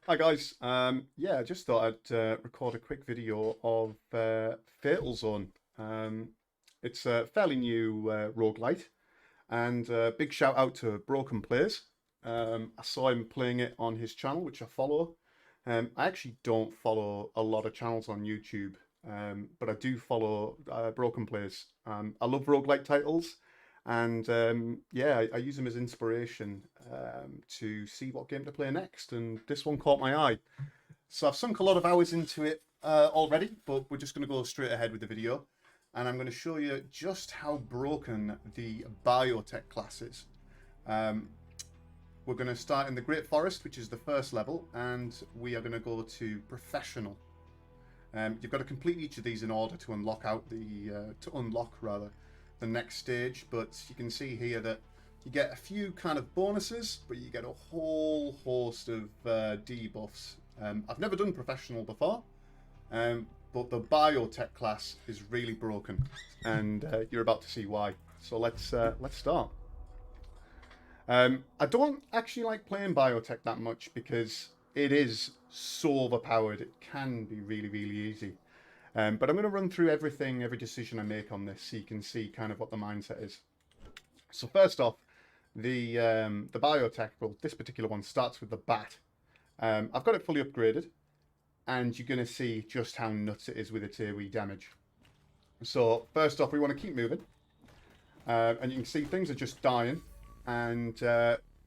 Hi guys. Yeah, I just thought I'd record a quick video of Fatal Zone. It's a fairly new roguelite, and big shout out to Broken Plays. I saw him playing it on his channel, which I follow. I actually don't follow a lot of channels on YouTube, but I do follow Broken Plays. I love roguelite titles, and yeah, I use them as inspiration to see what game to play next. And this one caught my eye. So I've sunk a lot of hours into it already, but we're just going to go straight ahead with the video. And I'm going to show you just how broken the Biotech class is. Um, we're going to start in the Great Forest, which is the first level, and we are going to go to Professional. You've got to complete each of these in order to unlock the next stage. But you can see here that you get a few kind of bonuses, but you get a whole host of debuffs. I've never done Professional before, but the Biotech class is really broken, and you're about to see why. So let's start. I don't actually like playing Biotech that much because it is so overpowered. It can be really, really easy. But I'm going to run through every decision I make on this so you can see kind of what the mindset is. So first off, the Biotech, well, this particular one starts with the bat. I've got it fully upgraded, and you're going to see just how nuts it is with its AoE damage. So first off, we want to keep moving. And you can see things are just dying, and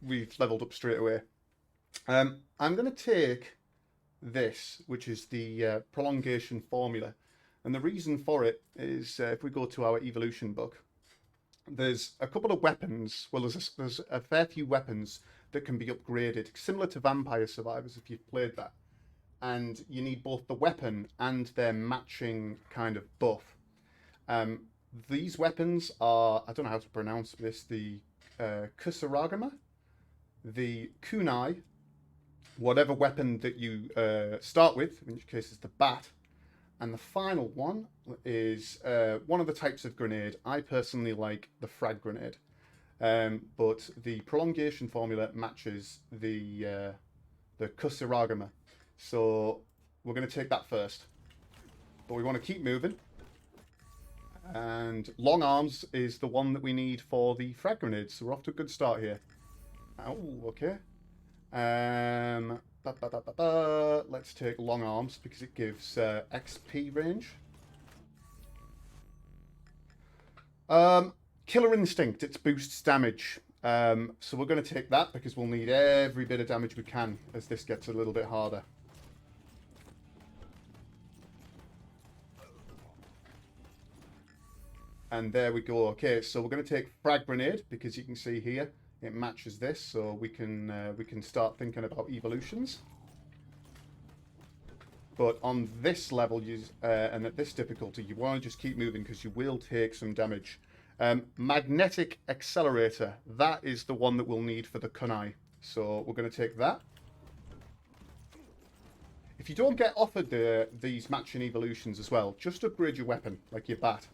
we've leveled up straight away. I'm going to take this, which is the prolongation formula. And the reason for it is if we go to our evolution book, there's a couple of weapons. Well, there's a fair few weapons that can be upgraded, similar to Vampire Survivors if you've played that. And you need both the weapon and their matching kind of buff. These weapons are, I don't know how to pronounce this, the Kusaragama, the Kunai, whatever weapon that you start with, in which case it's the bat, and the final one is one of the types of grenade. I personally like the frag grenade, but the prolongation formula matches the Kusaragama. So we're going to take that first, but we want to keep moving. And long arms is the one that we need for the frag grenades, so we're off to a good start here. Oh, okay. Let's take long arms because it gives XP range. Killer Instinct, it boosts damage. So we're going to take that because we'll need every bit of damage we can as this gets a little bit harder. And there we go. Okay, so we're going to take Frag Grenade because you can see here it matches this, so we can start thinking about evolutions. But on this level, and at this difficulty, you want to just keep moving because you will take some damage. Magnetic Accelerator, that is the one that we'll need for the kunai. So we're going to take that. If you don't get offered these matching evolutions as well, just upgrade your weapon, like your bat.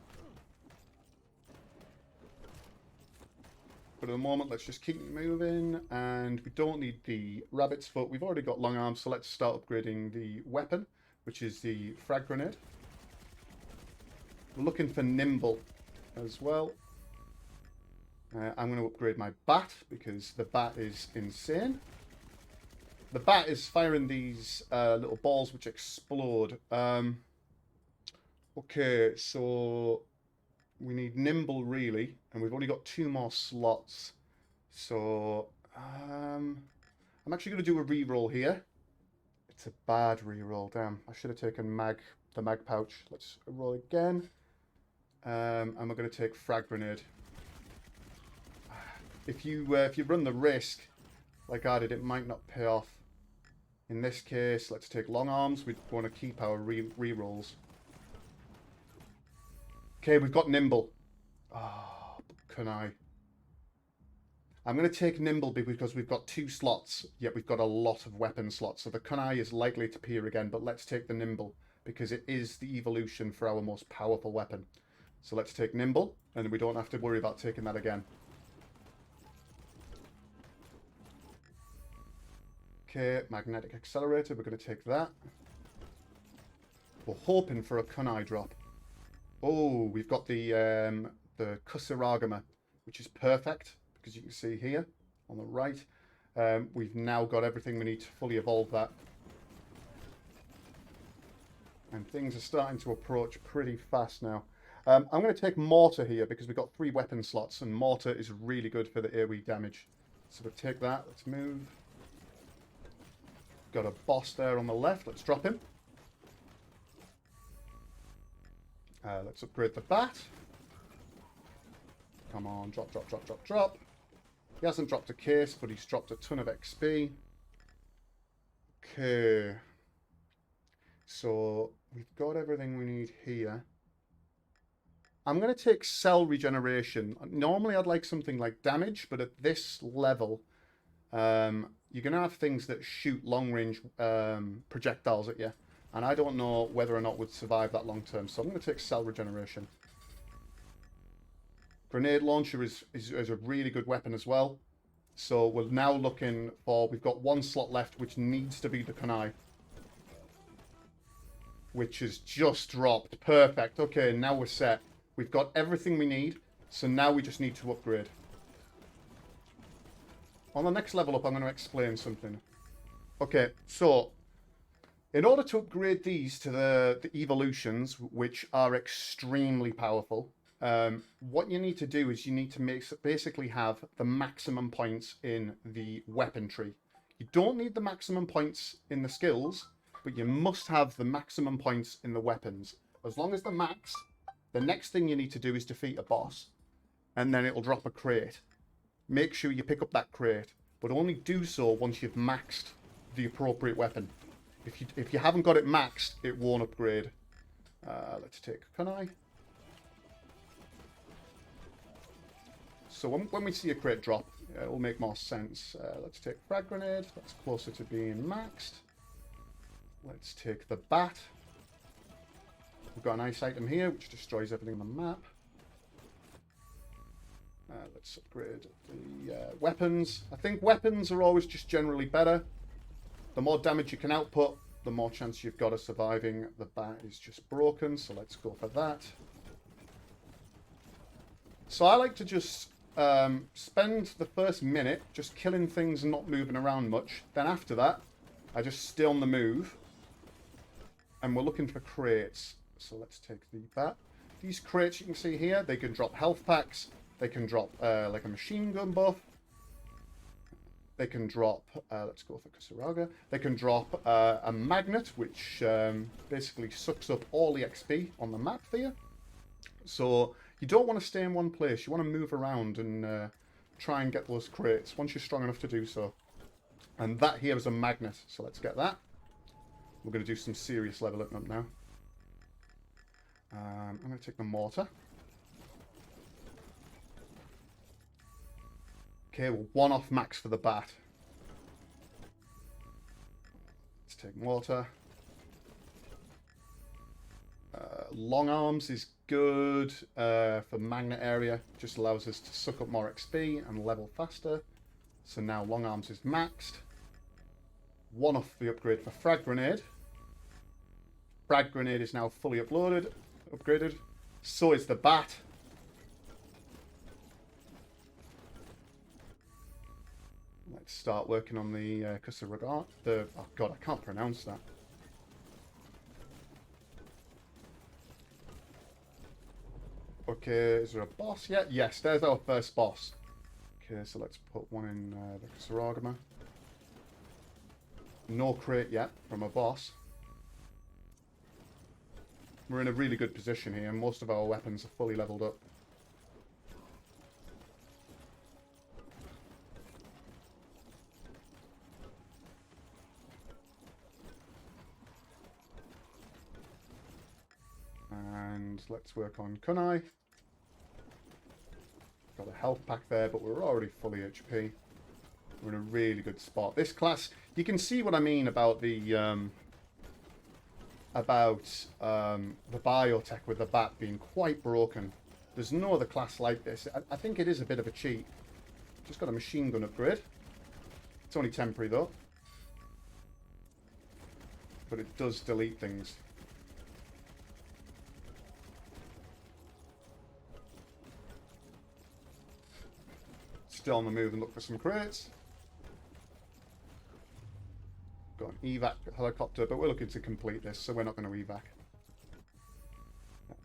But at the moment, let's just keep moving, and we don't need the rabbit's foot. We've already got long arms, so let's start upgrading the weapon, which is the frag grenade. We're looking for nimble as well. I'm going to upgrade my bat because the bat is insane. The bat is firing these little balls which explode. Okay, so we need nimble really, and we've only got 2 more slots. So I'm actually going to do a re-roll here. It's a bad re-roll, damn. I should have taken the mag pouch. Let's roll again. And we're going to take frag grenade. If you run the risk, like I did, it might not pay off. In this case, let's take long arms. We want to keep our re-rolls. Okay, we've got nimble. Oh, kunai. I'm going to take nimble because we've got 2 slots, yet we've got a lot of weapon slots. So the kunai is likely to appear again, but let's take the nimble because it is the evolution for our most powerful weapon. So let's take nimble, and we don't have to worry about taking that again. Okay, magnetic accelerator, we're going to take that. We're hoping for a kunai drop. Oh, we've got the kusaragama, which is perfect, because you can see here on the right, we've now got everything we need to fully evolve that. And things are starting to approach pretty fast now. I'm going to take mortar here because we've got 3 weapon slots, and mortar is really good for the AoE damage. So we'll take that. Let's move. Got a boss there on the left. Let's drop him. Let's upgrade the bat. Come on, drop, drop, drop, drop, drop. He hasn't dropped a case, but he's dropped a ton of XP. Okay. So we've got everything we need here. I'm going to take cell regeneration. Normally I'd like something like damage, but at this level, you're going to have things that shoot long-range projectiles at you. And I don't know whether or not would survive that long term. So I'm going to take cell regeneration. Grenade launcher is a really good weapon as well. So we're now looking for... We've got 1 slot left, which needs to be the kunai. Which has just dropped. Perfect. Okay, now we're set. We've got everything we need. So now we just need to upgrade. On the next level up, I'm going to explain something. Okay, so... In order to upgrade these to the evolutions, which are extremely powerful, what you need to do is you need to basically have the maximum points in the weapon tree. You don't need the maximum points in the skills, but you must have the maximum points in the weapons. As long as they're maxed, the next thing you need to do is defeat a boss, and then it'll drop a crate. Make sure you pick up that crate, but only do so once you've maxed the appropriate weapon. If you haven't got it maxed, it won't upgrade. Let's take kunai. So when we see a crate drop, it will make more sense. Let's take frag grenade. That's closer to being maxed. Let's take the bat. We've got a nice item here, which destroys everything on the map. Let's upgrade the weapons. I think weapons are always just generally better. The more damage you can output, the more chance you've got of surviving. The bat is just broken, so let's go for that. So I like to just spend the first minute just killing things and not moving around much. Then after that, I just stay on the move. And we're looking for crates. So let's take the bat. These crates you can see here, they can drop health packs. They can drop like a machine gun buff. They can drop, let's go for Kusaraga. They can drop a magnet, which basically sucks up all the XP on the map for you. So you don't want to stay in one place. You want to move around and try and get those crates once you're strong enough to do so. And that here is a magnet, so let's get that. We're going to do some serious leveling up now. I'm going to take the mortar. Okay, we're 1 off max for the bat. Let's take mortar. Long arms is good for magnet area. Just allows us to suck up more XP and level faster. So now long arms is maxed. 1 off the upgrade for frag grenade. Frag grenade is now fully upgraded. So is the bat. Let's start working on the Kusaraga. Oh god, I can't pronounce that. Okay, is there a boss yet? Yes, there's our first boss. Okay, so let's put one in the Kusaragama. No crate yet from a boss. We're in a really good position here. Most of our weapons are fully leveled up. And let's work on kunai. Got a health pack there, but we're already fully HP. We're in a really good spot. This class, you can see what I mean about the Biotech with the bat being quite broken. There's no other class like this. I think it is a bit of a cheat. Just got a machine gun upgrade. It's only temporary though. but it does delete things. Still on the move and look for some crates. Got an evac helicopter, but we're looking to complete this, so we're not going to evac.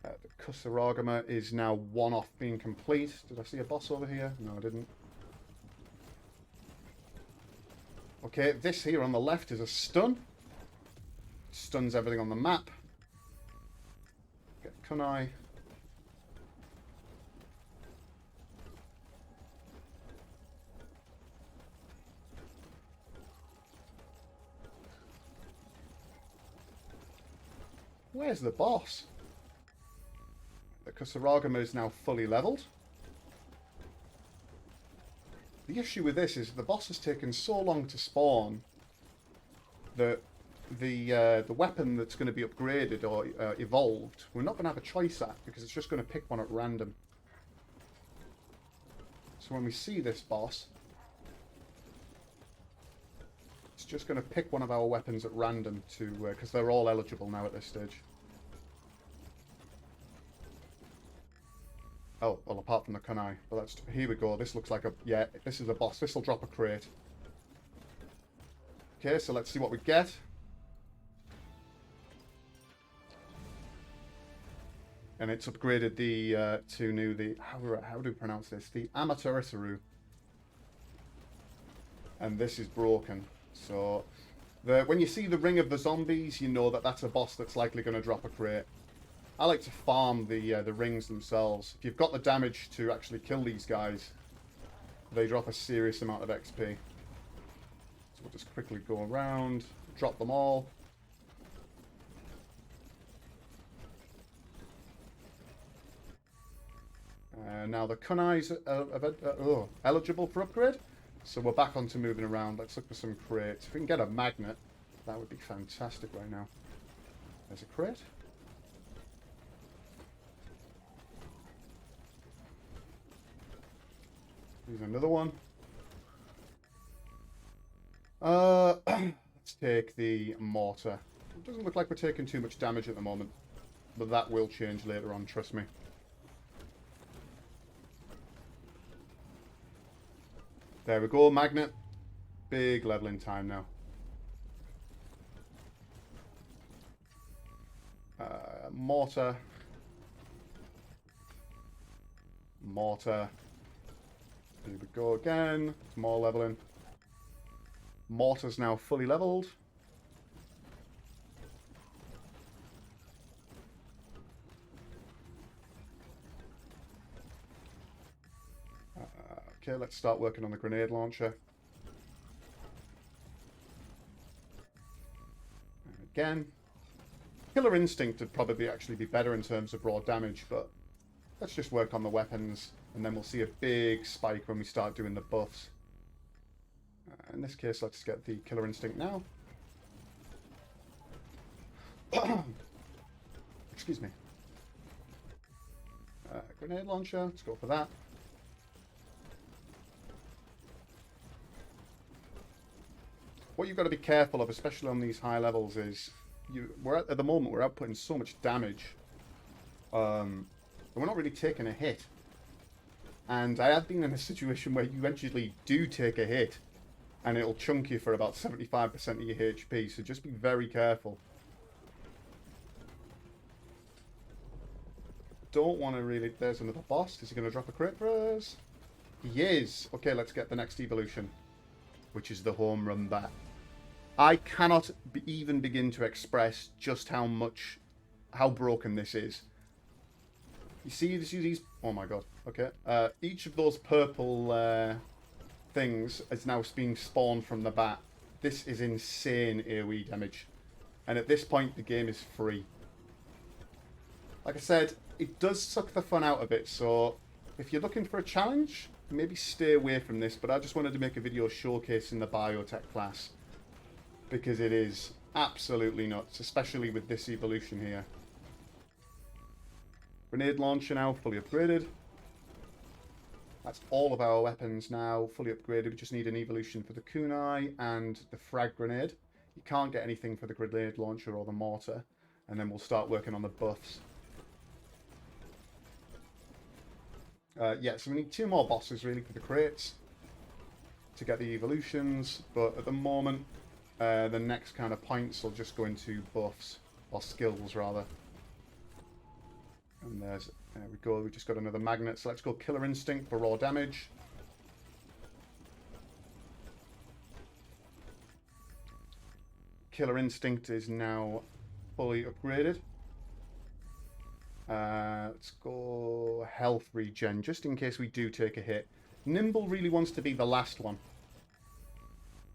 The Kusaragama is now one off being complete. Did I see a boss over here? No, I didn't. Okay, this here on the left is a stun. Stuns everything on the map. Get kunai. Where's the boss? The Kusaragama is now fully leveled. The issue with this is the boss has taken so long to spawn that the weapon that's going to be upgraded or evolved, we're not going to have a choice at, because it's just going to pick one at random. So when we see this boss, it's just going to pick one of our weapons at random to, because they're all eligible now at this stage. Oh, well, apart from the kunai. Well, that's, here we go. This looks like a, yeah, this is a boss. This will drop a crate. Okay, so let's see what we get. And it's upgraded the to new, the, how do we pronounce this? The Amaterasu. And this is broken. So when you see the ring of the zombies, you know that that's a boss that's likely going to drop a crate. I like to farm the rings themselves. If you've got the damage to actually kill these guys, they drop a serious amount of XP. So we'll just quickly go around, drop them all. Now the kunais are eligible for upgrade. So we're back onto moving around. Let's look for some crates. If we can get a magnet, that would be fantastic right now. There's a crate. Here's another one. Let's take the mortar. It doesn't look like we're taking too much damage at the moment, but that will change later on, trust me. There we go, magnet. Big leveling time now. Mortar. Mortar. Here we go again. More leveling. Mortar's now fully leveled. Okay, let's start working on the grenade launcher. And again. Killer Instinct would probably actually be better in terms of raw damage, but let's just work on the weapons, and then we'll see a big spike when we start doing the buffs. In this case, let's get the Killer Instinct now. Excuse me. Grenade launcher, let's go for that. What you've got to be careful of, especially on these high levels, is at the moment we're outputting so much damage. And we're not really taking a hit. And I have been in a situation where you eventually do take a hit, and it'll chunk you for about 75% of your HP, so just be very careful. Don't want to really... There's another boss. Is he going to drop a crate for us? He is. Okay, let's get the next evolution, which is the home run bat. I cannot even begin to express just how broken this is. You see these... Oh my god. Okay. Each of those purple things is now being spawned from the bat. This is insane AoE damage. And at this point, the game is free. Like I said, it does suck the fun out of it. So if you're looking for a challenge, maybe stay away from this. But I just wanted to make a video showcasing the Biotech class, because it is absolutely nuts, especially with this evolution here. Grenade launcher now fully upgraded. That's all of our weapons now fully upgraded. We just need an evolution for the kunai and the frag grenade. You can't get anything for the grenade launcher or the mortar. And then we'll start working on the buffs. Yeah, so we need 2 more bosses really for the crates to get the evolutions, but at the moment the next kind of points will just go into buffs, or skills rather. And there we go, we just got another magnet, so let's go Killer Instinct for raw damage. Killer Instinct is now fully upgraded. Let's go health regen, just in case we do take a hit. Nimble really wants to be the last one.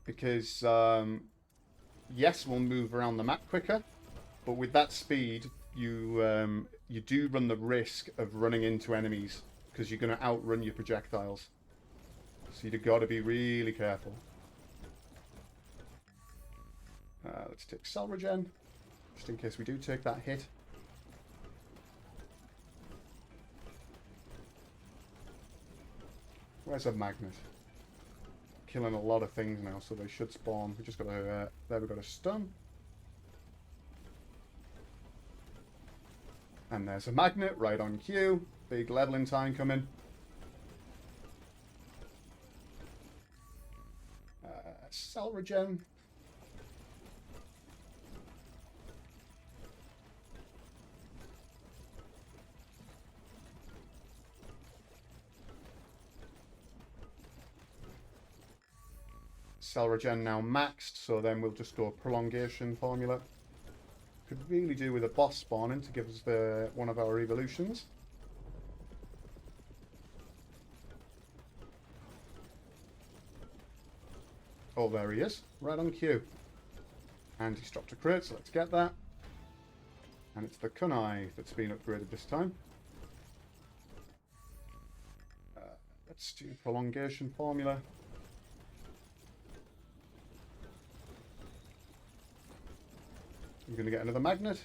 Because, yes, we'll move around the map quicker. But with that speed, you do run the risk of running into enemies. Because you're going to outrun your projectiles. So you've got to be really careful. Let's take cell regen, just in case we do take that hit. Where's a magnet? Killing a lot of things now, so they should spawn. We just got a there. We got a stun, and there's a magnet right on cue. Big leveling time coming. Cell regen. Cell regen now maxed, so then we'll just go prolongation formula. Could really do with a boss spawning to give us one of our evolutions. Oh, there he is, right on cue. And he's dropped a crate, so let's get that. And it's the kunai that's been upgraded this time. Let's do prolongation formula. I'm going to get another magnet.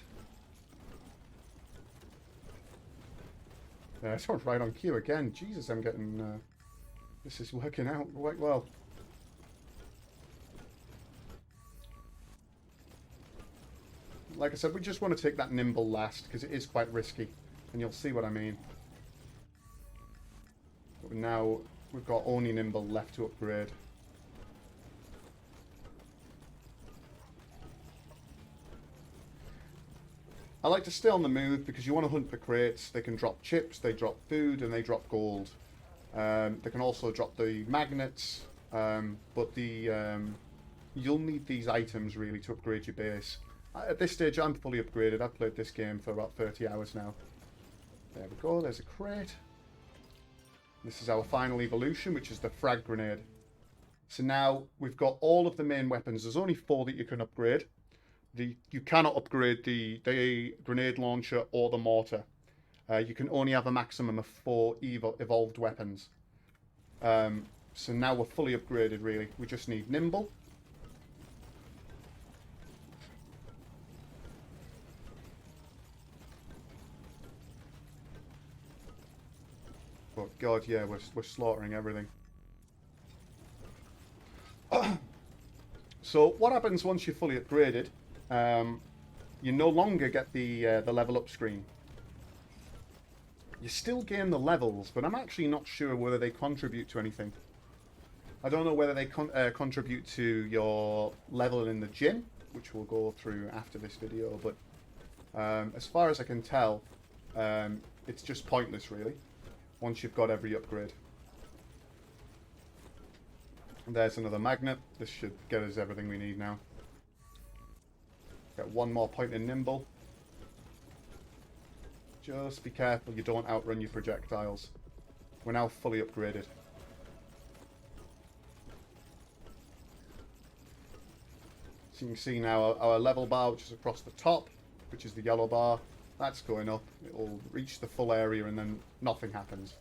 This one's right on cue again. Jesus, I'm getting... this is working out quite well. Like I said, we just want to take that nimble last, because it is quite risky. And you'll see what I mean. But now, we've got only nimble left to upgrade. I like to stay on the move because you want to hunt for crates. They can drop chips, they drop food, and they drop gold. They can also drop the magnets, but you'll need these items really to upgrade your base. At this stage, I'm fully upgraded. I've played this game for about 30 hours now. There we go, there's a crate. This is our final evolution, which is the frag grenade. So now we've got all of the main weapons. There's only 4 that you can upgrade. You cannot upgrade the grenade launcher or the mortar. You can only have a maximum of 4 evolved weapons. So now we're fully upgraded, really. We just need nimble. Oh god, yeah, we're slaughtering everything. So what happens once you're fully upgraded? You no longer get the level up screen. You still gain the levels, but I'm actually not sure whether they contribute to anything. I don't know whether they contribute to your level in the gym, which we'll go through after this video, but as far as I can tell, it's just pointless, really, once you've got every upgrade. And there's another magnet. This should get us everything we need now. Get 1 more point in nimble. Just be careful you don't outrun your projectiles. We're now fully upgraded. So you can see now our level bar, which is across the top, which is the yellow bar, that's going up. It will reach the full area and then nothing happens.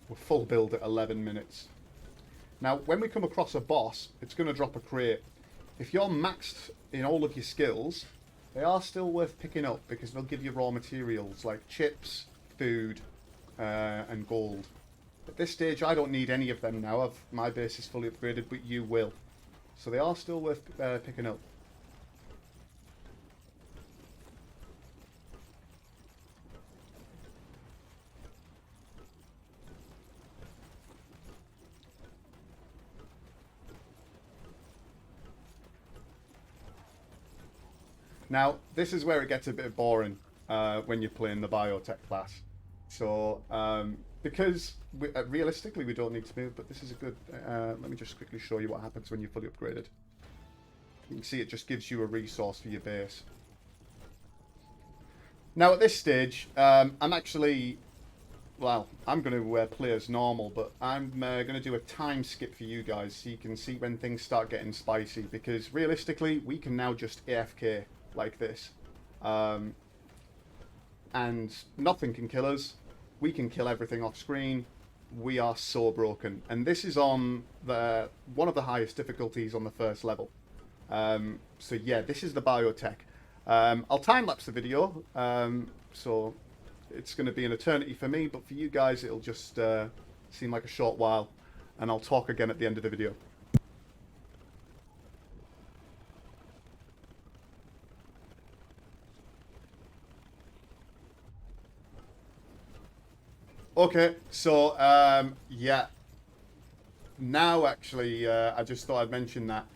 We're full build at 11 minutes. Now, when we come across a boss, it's going to drop a crate. If you're maxed in all of your skills, they are still worth picking up because they'll give you raw materials like chips, food, and gold. At this stage, I don't need any of them now. My base is fully upgraded, but you will. So they are still worth picking up. Now, this is where it gets a bit boring when you're playing the Biotech class. So, because realistically we don't need to move, but this is a good... let me just quickly show you what happens when you're fully upgraded. You can see it just gives you a resource for your base. Now, at this stage, I'm actually... Well, I'm going to play as normal, but I'm going to do a time skip for you guys so you can see when things start getting spicy, because realistically, we can now just AFK like this. And nothing can kill us. We can kill everything off screen. We are so broken. And this is on one of the highest difficulties on the first level. So yeah, this is the Biotech. I'll time-lapse the video, so it's going to be an eternity for me, but for you guys it'll just seem like a short while, and I'll talk again at the end of the video. Okay, so yeah, now actually I just thought I'd mention that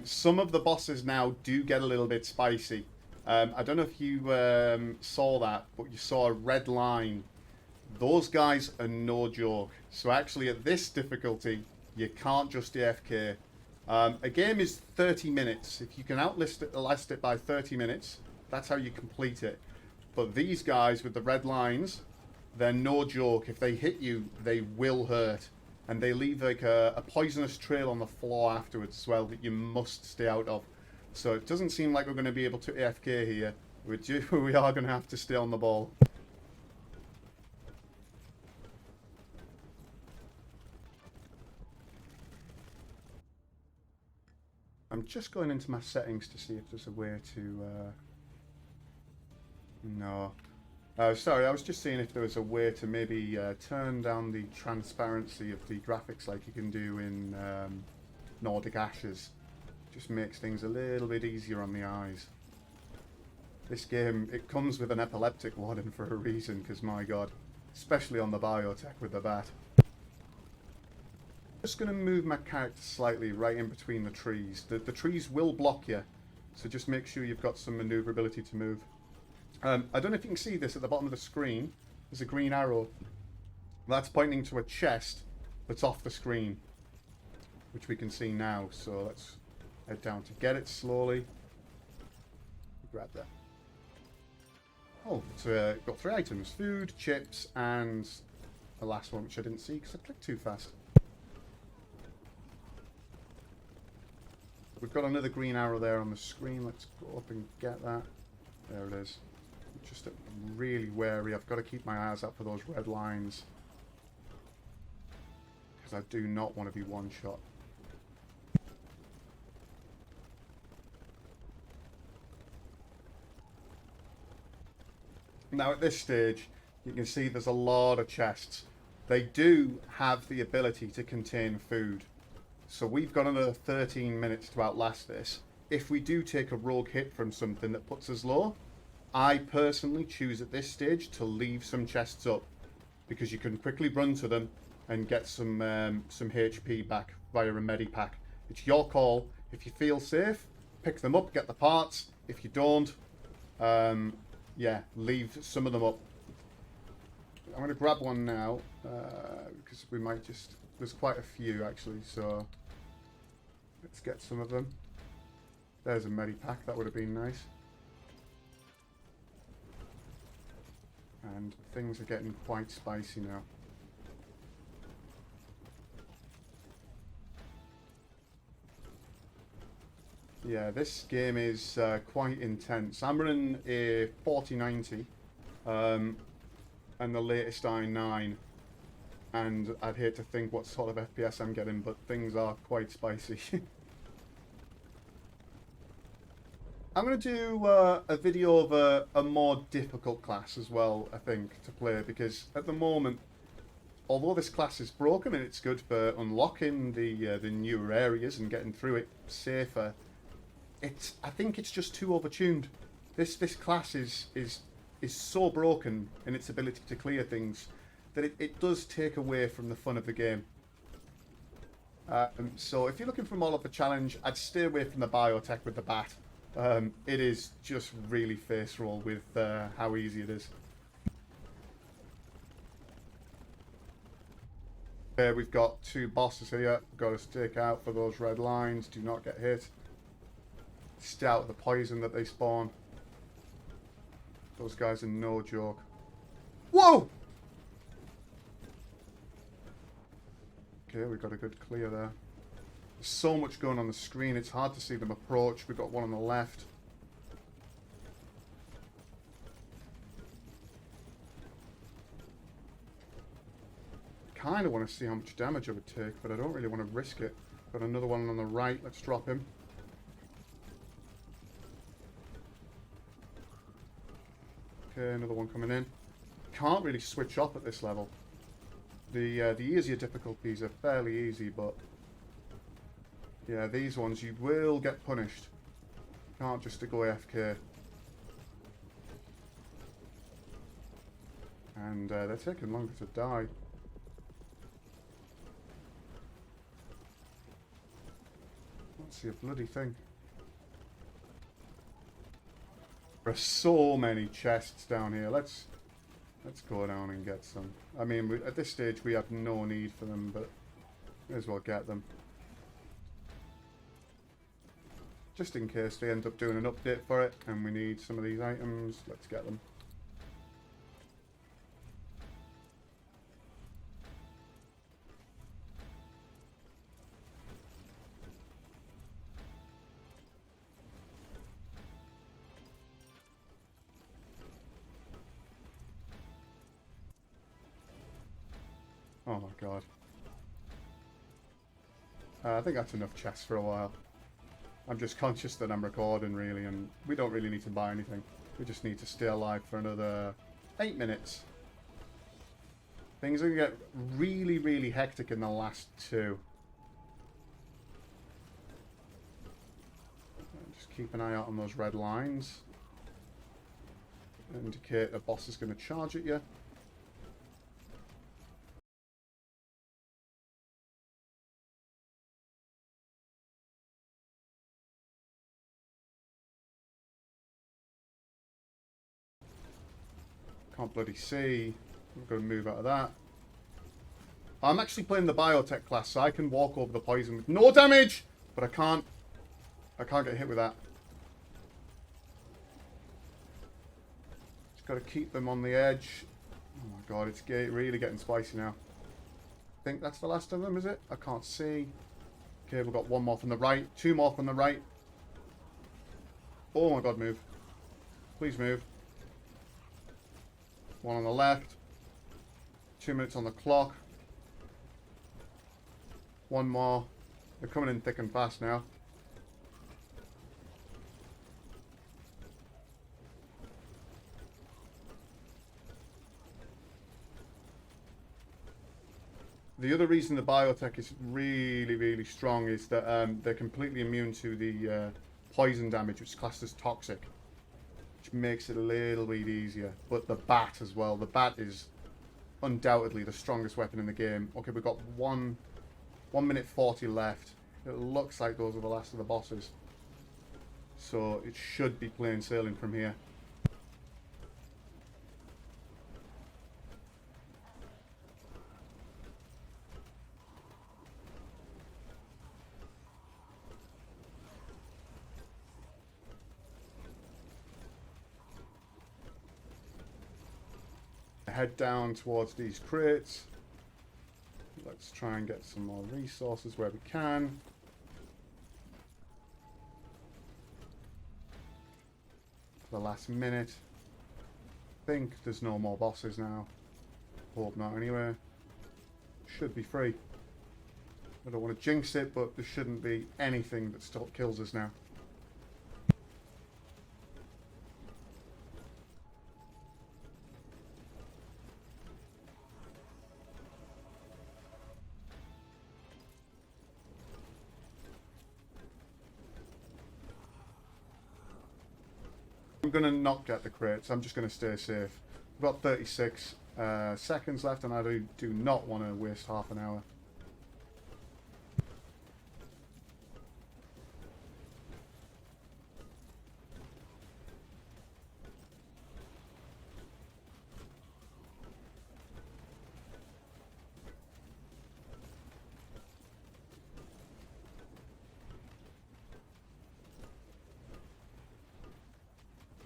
some of the bosses now do get a little bit spicy. I don't know if you saw that, but you saw a red line. Those guys are no joke. So actually at this difficulty, you can't just AFK. A game is 30 minutes. If you can outlast it by 30 minutes, that's how you complete it. But these guys with the red lines, they're no joke. If they hit you, they will hurt. And they leave like a poisonous trail on the floor afterwards as well that you must stay out of. So it doesn't seem like we're going to be able to AFK here. We are going to have to stay on the ball. I'm just going into my settings to see if there's a way to... No. Sorry, I was just seeing if there was a way to maybe turn down the transparency of the graphics like you can do in Nordic Ashes. Just makes things a little bit easier on the eyes. This game, it comes with an epileptic warning for a reason, because my god, especially on the Biotech with the bat. Just going to move my character slightly right in between the trees. The trees will block you, so just make sure you've got some maneuverability to move. I don't know if you can see this at the bottom of the screen. There's a green arrow. That's pointing to a chest that's off the screen, which we can see now. So let's head down to get it slowly. Grab that. Oh, it's got 3 items. Food, chips, and the last one, which I didn't see because I clicked too fast. We've got another green arrow there on the screen. Let's go up and get that. There it is. Just really wary. I've got to keep my eyes out for those red lines, because I do not want to be one-shot. Now at this stage, you can see there's a lot of chests. They do have the ability to contain food. So we've got another 13 minutes to outlast this. If we do take a rogue hit from something that puts us low, I personally choose at this stage to leave some chests up, because you can quickly run to them and get some HP back via a medipack. It's your call. If you feel safe, pick them up, get the parts. If you don't, yeah, leave some of them up. I'm going to grab one now, because we might just... There's quite a few actually, so let's get some of them. There's a medipack, that would have been nice. And things are getting quite spicy now. Yeah, this game is quite intense. I'm running a 4090 and the latest i9, and I'd hate to think what sort of FPS I'm getting, but things are quite spicy. I'm going to do a video of a more difficult class as well, I think, to play, because at the moment although this class is broken and it's good for unlocking the newer areas and getting through it safer, I think it's just too overtuned. This class is so broken in its ability to clear things that it does take away from the fun of the game. So if you're looking for more of a challenge, I'd stay away from the Biotech with the bat. It is just really face roll with how easy it is. Okay, we've got 2 bosses here. We've got to stick out for those red lines. Do not get hit. Stay out of the poison that they spawn. Those guys are no joke. Whoa! Okay, we got a good clear there. There's so much going on the screen, it's hard to see them approach. We've got one on the left. Kind of want to see how much damage I would take, but I don't really want to risk it. Got another one on the right. Let's drop him. Okay, another one coming in. Can't really switch off at this level. The easier difficulties are fairly easy, but yeah, these ones you will get punished. Can't just go AFK. And they're taking longer to die. Can't see a bloody thing. There are so many chests down here. Let's go down and get some. I mean, at this stage we have no need for them, but may as well get them. Just in case they end up doing an update for it and we need some of these items, let's get them. Oh my god. I think that's enough chests for a while. I'm just conscious that I'm recording really, and we don't really need to buy anything. We just need to stay alive for another 8 minutes. Things are going to get really, really hectic in the last 2. Just keep an eye out on those red lines. Indicate a boss is going to charge at you. Can't bloody see. I'm going to move out of that. I'm actually playing the Biotech class, so I can walk over the poison with no damage, but I can't get hit with that. Just got to keep them on the edge. Oh my god, it's really getting spicy now. I think that's the last of them, is it? I can't see. Okay, we've got 1 more from the right, 2 more from the right. Oh my god, move. Please move. 1 on the left. 2 minutes on the clock. 1 more. They're coming in thick and fast now. The other reason the Biotech is really, really strong is that they're completely immune to the poison damage, which is classed as toxic, which makes it a little bit easier. But the bat as well. The bat is undoubtedly the strongest weapon in the game. Okay, we've got 1 minute 40 left. It looks like those are the last of the bosses. So it should be plain sailing from here. Head down towards these crates. Let's try and get some more resources where we can. For the last minute. I think there's no more bosses now. Hope not anyway. Should be free. I don't want to jinx it, but there shouldn't be anything that kills us now. I'm going to not get the crates. I'm just going to stay safe. We've got 36 seconds left, and I do not want to waste half an hour.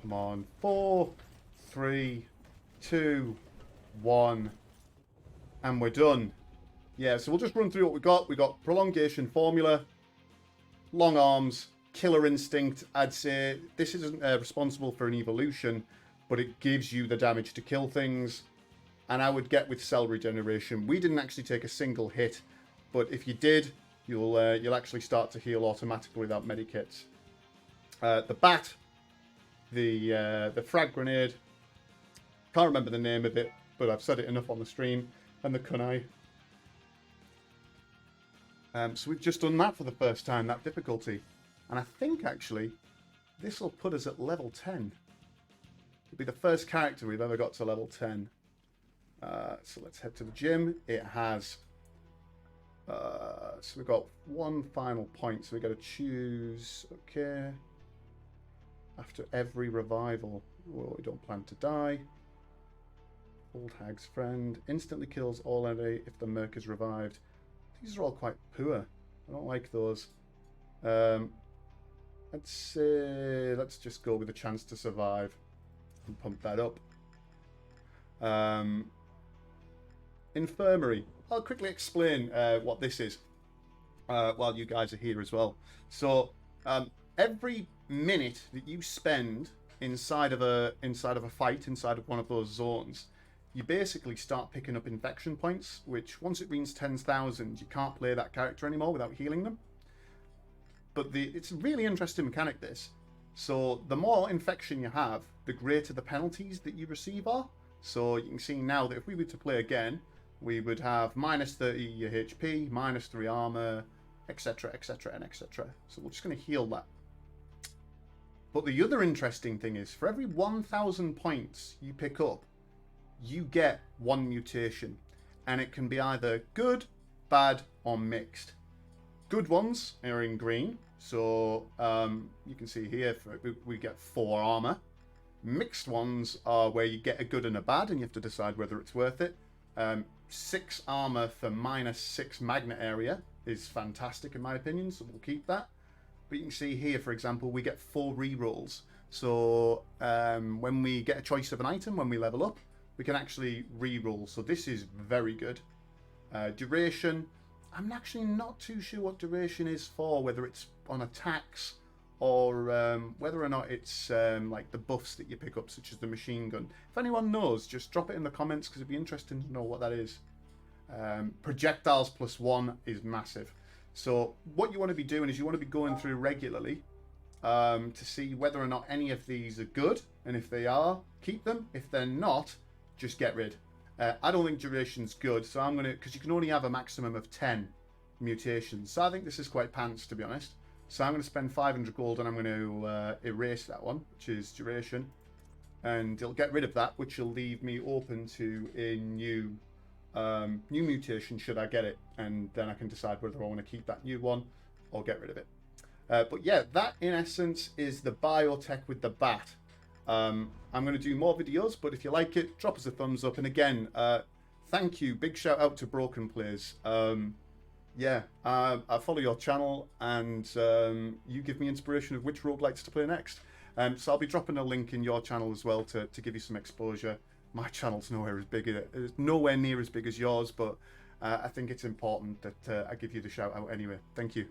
Come on. 4, 3, 2, 1. And we're done. Yeah, so we'll just run through what we got. We got prolongation formula, long arms, killer instinct. I'd say this isn't responsible for an evolution, but it gives you the damage to kill things. And I would get with cell regeneration. We didn't actually take a single hit, but if you did, you'll actually start to heal automatically without medikits. The bat. The frag grenade, can't remember the name of it, but I've said it enough on the stream, and the kunai. So we've just done that for the first time, that difficulty. And I think, actually, this will put us at level 10. It'll be the first character we've ever got to level 10. So let's head to the gym. It has... so we've got one final point, so we've got to choose... Okay... After every revival, well, we don't plan to die. Old Hag's Friend. Instantly kills all enemy if the merc is revived. These are all quite poor. I don't like those. Let's say, let's just go with a chance to survive and pump that up. Infirmary. I'll quickly explain what this is while you guys are here as well. So, every minute that you spend inside of a fight, inside of one of those zones, you basically start picking up infection points, which once it reaches 10,000, you can't play that character anymore without healing them. But it's a really interesting mechanic, this. So the more infection you have, the greater the penalties that you receive are. So you can see now that if we were to play again, we would have minus 30 your HP, minus 3 armor, etc, etc, and etc. So we're just going to heal that. But the other interesting thing is, for every 1,000 points you pick up, you get one mutation. And it can be either good, bad, or mixed. Good ones are in green. So you can see here, we get 4 armor. Mixed ones are where you get a good and a bad, and you have to decide whether it's worth it. 6 armor for minus 6 magnet area is fantastic in my opinion, so we'll keep that. But you can see here, for example, we get 4 rerolls. So when we get a choice of an item, when we level up, we can actually reroll. So this is very good. Duration, I'm actually not too sure what duration is for, whether it's on attacks or whether or not it's like the buffs that you pick up, such as the machine gun. If anyone knows, just drop it in the comments, because it'd be interesting to know what that is. Projectiles +1 is massive. So what you want to be doing is you want to be going through regularly to see whether or not any of these are good. And if they are, keep them. If they're not, just get rid. I don't think duration's good. So I'm going to, because you can only have a maximum of 10 mutations. So I think this is quite pants, to be honest. So I'm going to spend 500 gold and I'm going to erase that one, which is duration. And it'll get rid of that, which will leave me open to a new mutation should I get it, and then I can decide whether I want to keep that new one or get rid of it. But yeah, that in essence is the Biotech with the bat. I'm going to do more videos, but if you like it, drop us a thumbs up. And again, thank you, big shout out to Broken Plays. Yeah, I follow your channel, and you give me inspiration of which roguelites to play next. So I'll be dropping a link in your channel as well to give you some exposure. My channel's nowhere near as big as yours, but I think it's important that I give you the shout out anyway. Thank you.